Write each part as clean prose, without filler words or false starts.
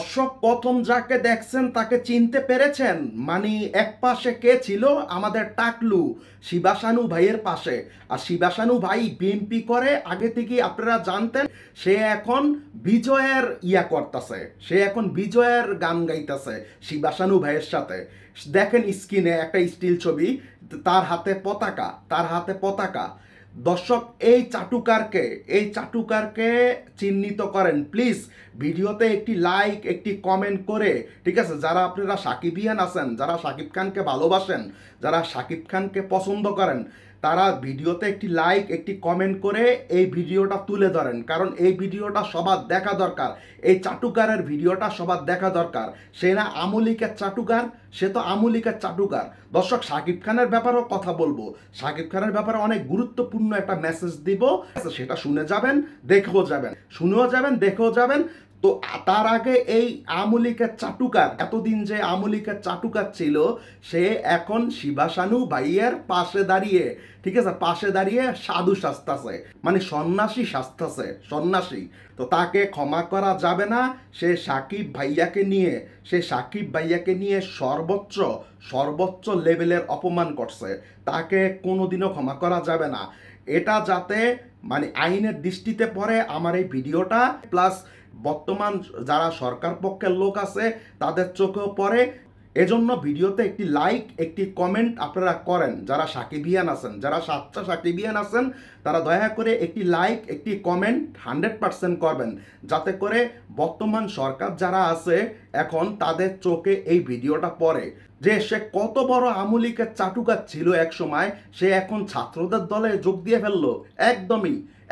দর্শক প্রথম যাকে দেখছেন তাকে চিনতে পেরেছেন? মানে এক পাশে কে ছিল? আমাদের টাকলু শিবাশানু ভাইয়ের পাশে। আর শিবাশানু ভাই বিএমপি করে, আগে থেকেই আপনারা জানতেন। সে এখন বিজয়ের করতেছে, সে এখন বিজয়ের গান গাইতেছে শিবাশানু ভাইয়ের সাথে। দেখেন স্ক্রিনে একটা স্টিল ছবি, তার হাতে পতাকা, তার হাতে পতাকা। দর্শক এই চাটুকারকে চিহ্নিত করেন প্লিজ। ভিডিওতে একটি লাইক, একটি কমেন্ট করে, ঠিক আছে? যারা আপনারা সাকিবিয়ান আছেন, যারা সাকিব খানকে ভালোবাসেন, যারা সাকিব খানকে পছন্দ করেন, তারা ভিডিওতে একটি লাইক, একটি কমেন্ট করে এই ভিডিওটা তুলে ধরেন। কারণ এই ভিডিওটা সবার দেখা দরকার, এই চাটুকারের ভিডিওটা সবার দেখা দরকার। সে না আমলিকের চাটুকার, সে তো আমলিকের চাটুকার। দর্শক, সাকিব খানের ব্যাপারেও কথা বলবো, সাকিব খানের ব্যাপারে অনেক গুরুত্বপূর্ণ একটা মেসেজ দিব, সেটা শুনে যাবেন, দেখেও যাবেন, শুনেও যাবেন, দেখেও যাবেন। তো তার আগে এই আমলিকের চাটুকার, এতদিন যে আমলিকের চাটুকার ছিল, সে এখন শিবাশানু ভাইয়ের পাশে দাঁড়িয়ে, ঠিক আছে, পাশে দাঁড়িয়ে সাধু সাজতাছে, মানে সন্ন্যাসী সাজতাছে, সন্ন্যাসী। তো তাকে ক্ষমা করা যাবে না। সে সাকিব ভাইয়াকে নিয়ে সর্বোচ্চ সর্বোচ্চ লেভেলের অপমান করছে। তাকে কোনোদিনও ক্ষমা করা যাবে না। এটা যাতে মানে আইনের দৃষ্টিতে পড়ে আমার এই ভিডিওটা, প্লাস বর্তমান যারা সরকার পক্ষের লোক আছে তাদের চোখেও পড়ে। এজন্য ভিডিওতে একটি লাইক, একটি কমেন্ট আপনারা করেন। যারা সাকিবিয়ান আছেন, যারা সাচ্চা সাকিবিয়ান আছেন, তারা দয়া করে একটি লাইক, একটি কমেন্ট 100% করবেন, যাতে করে বর্তমান সরকার যারা আছে এখন তাদের চোখে এই ভিডিওটা পড়ে যে সে কত বড় আমলিকের চাটুকার ছিল এক সময়, সে এখন ছাত্রদের দলে যোগ দিয়ে ফেললো,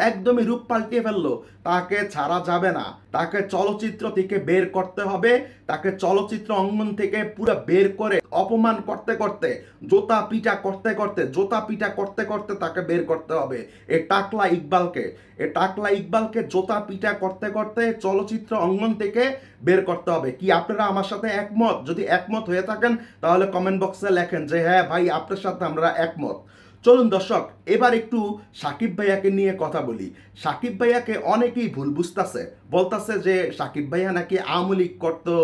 একদমই রূপ পাল্টিয়ে ফেললো। তাকে ছাড়া যাবে না, তাকে চলচ্চিত্র থেকে বের করতে হবে, তাকে চলচ্চিত্র অঙ্গন থেকে পুরো বের করে অপমান করতে করতে, জোতা পিটা করতে করতে তাকে বের করতে হবে। এই টাকলা ইকবালকে জোতা পিটা করতে করতে চলচ্চিত্র অঙ্গন থেকে বের করতে হবে। কি আপনারা আমার সাথে একমত? যদি একমত হয়ে থাকেন তাহলে কমেন্ট বক্সে লেখেন যে হ্যাঁ ভাই, আপনার সাথে আমরা একমত। চলুন দর্শক, এবার একটু সাকিব ভাইয়াকে নিয়ে কথা বলি। সাকিব ভাইয়াকে অনেকেই ভুল বুঝতেছে, বলতেছে যে সাকিব ভাইয়া নাকি আওয়ামী লীগ করতো,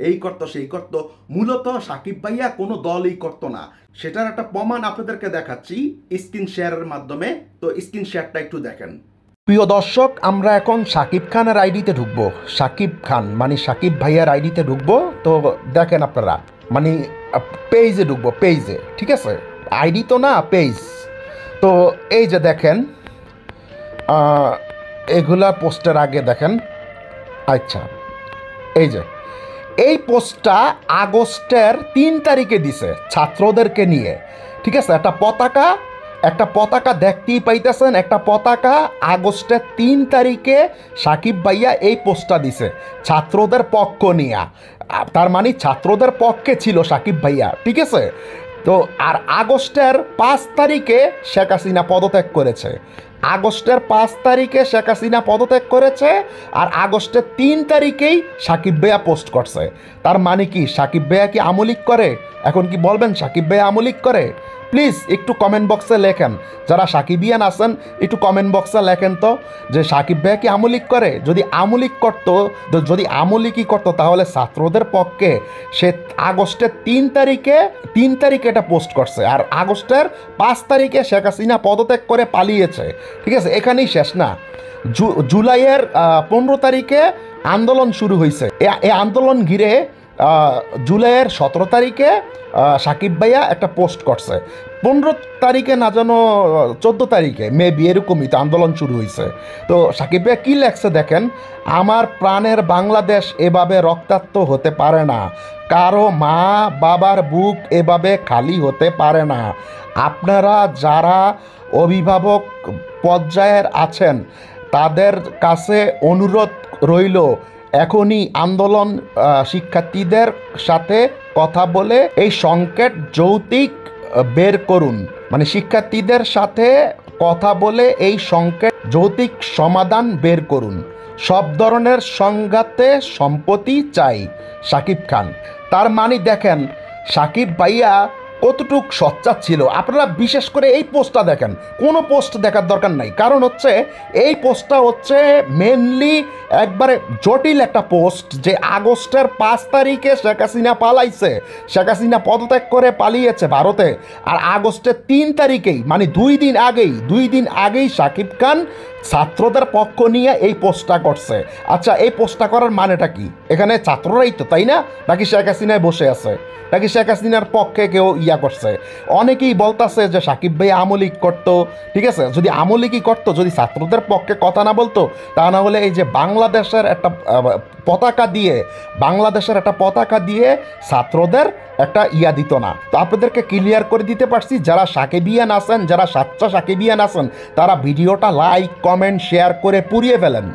এই করতো, সেই করতো। মূলত সাকিব ভাইয়া কোনো দলই করতো না, সেটার একটা প্রমাণ আপনাদেরকে দেখাচ্ছি স্ক্রিন শেয়ারের মাধ্যমে। তো স্ক্রিন শেয়ারটা একটু দেখেন। প্রিয় দর্শক, আমরা এখন সাকিব খানের আইডিতে ঢুকবো। সাকিব খান মানে সাকিব ভাইয়ার আইডিতে ঢুকবো। তো দেখেন আপনারা, মানে পেজে ঢুকবো, পেজে, ঠিক আছে? আইডি তো না, পেজ। তো এই যে দেখেন, এগুলা পোস্টের আগে দেখেন। আচ্ছা, এই পোস্টটা আগস্টের 3 তারিখে দিছে ছাত্রদেরকে নিয়ে, ঠিক আছে? একটা পতাকা দেখতেই পাইতেছেন, একটা পতাকা আগস্টের 3 তারিখে সাকিব ভাইয়া এই পোস্টটা দিছে ছাত্রদের পক্ষ নিয়ে। তার মানে ছাত্রদের পক্ষে ছিল সাকিব ভাইয়া, ঠিক আছে? তো আর আগস্টের 5 তারিখে শেখ হাসিনা পদত্যাগ করেছে, আর আগস্টের 3 তারিখেই সাকিব ভাইয়া পোস্ট করছে। তার মানে কি সাকিব ভাইয়া কি আমলিক করে? এখন কি বলবেন সাকিব ভাইয়া আমলিক করে? প্লিজ একটু কমেন্ট বক্সে লেখেন, যারা সাকিবিয়ান আছেন একটু কমেন্ট বক্সে লেখেন তো যে সাকিব ভাইয়া কি আমলিক করে। যদি আমলিক করতো তাহলে ছাত্রদের পক্ষে সে আগস্টের 3 তারিখে এটা পোস্ট করছে, আর আগস্টের 5 তারিখে শেখ হাসিনা পদত্যাগ করে পালিয়েছে, ঠিক আছে? এখানেই শেষ না, জুলাইয়ের 15 তারিখে আন্দোলন শুরু হয়েছে। এই আন্দোলন ঘিরে জুলাইয়ের 17 তারিখে সাকিব ভাইয়া একটা পোস্ট করছে। 15 তারিখে না যেন 14 তারিখে মেবি, এরকমই তো আন্দোলন শুরু হয়েছে। তো সাকিব ভাইয়া কী লেখছে দেখেন, আমার প্রাণের বাংলাদেশ এভাবে রক্তাক্ত হতে পারে না, কারো মা বাবার বুক এভাবে খালি হতে পারে না। আপনারা যারা অভিভাবক পর্যায়ের আছেন তাদের কাছে অনুরোধ রইল, এখনই আন্দোলন শিক্ষার্থীদের সাথে কথা বলে এই সংকট যৌক্তিক বের করুন, মানে শিক্ষার্থীদের সাথে কথা বলে এই সংকট যৌক্তিক সমাধান বের করুন। সব ধরনের সংঘাতে সম্পত্তি চাই, সাকিব খান। তার মানে দেখেন, সাকিব ভাইয়া কতটুক সচ্চা ছিল আপনারা বিশেষ করে এই পোস্টটা দেখেন। কোনো পোস্ট দেখার দরকার নাই, কারণ হচ্ছে এই পোস্টটা হচ্ছে মেনলি একবারে জটিল একটা পোস্ট, যে আগস্টের 5 তারিখে শেখ হাসিনা পালাইছে, শেখ হাসিনা পদত্যাগ করে পালিয়েছে ভারতে, আর আগস্টের 3 তারিখেই মানে 2 দিন আগেই শাকিব খান ছাত্রদের পক্ষ নিয়ে এই পোস্টটা করছে। আচ্ছা, এই পোস্টটা করার মানেটা কি? এখানে ছাত্ররাই তো, তাই না? নাকি শেখ হাসিনায় বসে আছে, নাকি শেখ হাসিনার পক্ষে কেউ ইয়া করছে? অনেকেই বলতেছে যে সাকিব ভাই আমলিক করতো, ঠিক আছে, যদি আমলিকই করতো, যদি ছাত্রদের পক্ষে কথা না বলতো, তা না হলে এই যে বাংলাদেশের একটা পতাকা দিয়ে ছাত্রদের একটা ইয়া দিত না। তো আপনাদেরকে ক্লিয়ার করে দিতে পারছি, যারা সাকিবিয়ান আছেন, যারা সাচ্চা সাকিবিয়ান আছেন, তারা ভিডিওটা লাইক কমেন্ট শেয়ার করে পুড়িয়ে ফেলেন।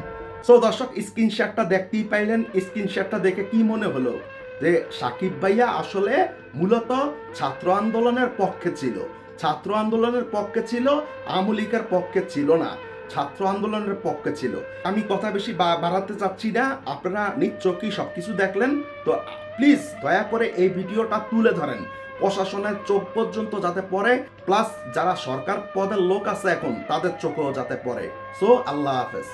সো দর্শক, স্ক্রিনশটটা দেখতেই পাইলেন। স্ক্রিনশটটা দেখে কি মনে হলো? যে সাকিব ভাইয়া আসলে মূলত ছাত্র আন্দোলনের পক্ষে ছিল, ছাত্র আন্দোলনের পক্ষে ছিল, আওয়ামী লীগের পক্ষে ছিল না, ছাত্র আন্দোলনের পক্ষে ছিল। আমি কথা বেশি বাড়াতে চাচ্ছি না, আপনারা নিশ্চয়ই সব কিছু দেখলেন। তো প্লিজ দয়া করে এই ভিডিওটা তুলে ধরেন, প্রশাসনের চোখ পর্যন্ত যাতে পড়ে, প্লাস যারা সরকার পদের লোক আছে এখন তাদের চোখেও যাতে পড়ে। সো আল্লাহ হাফেজ।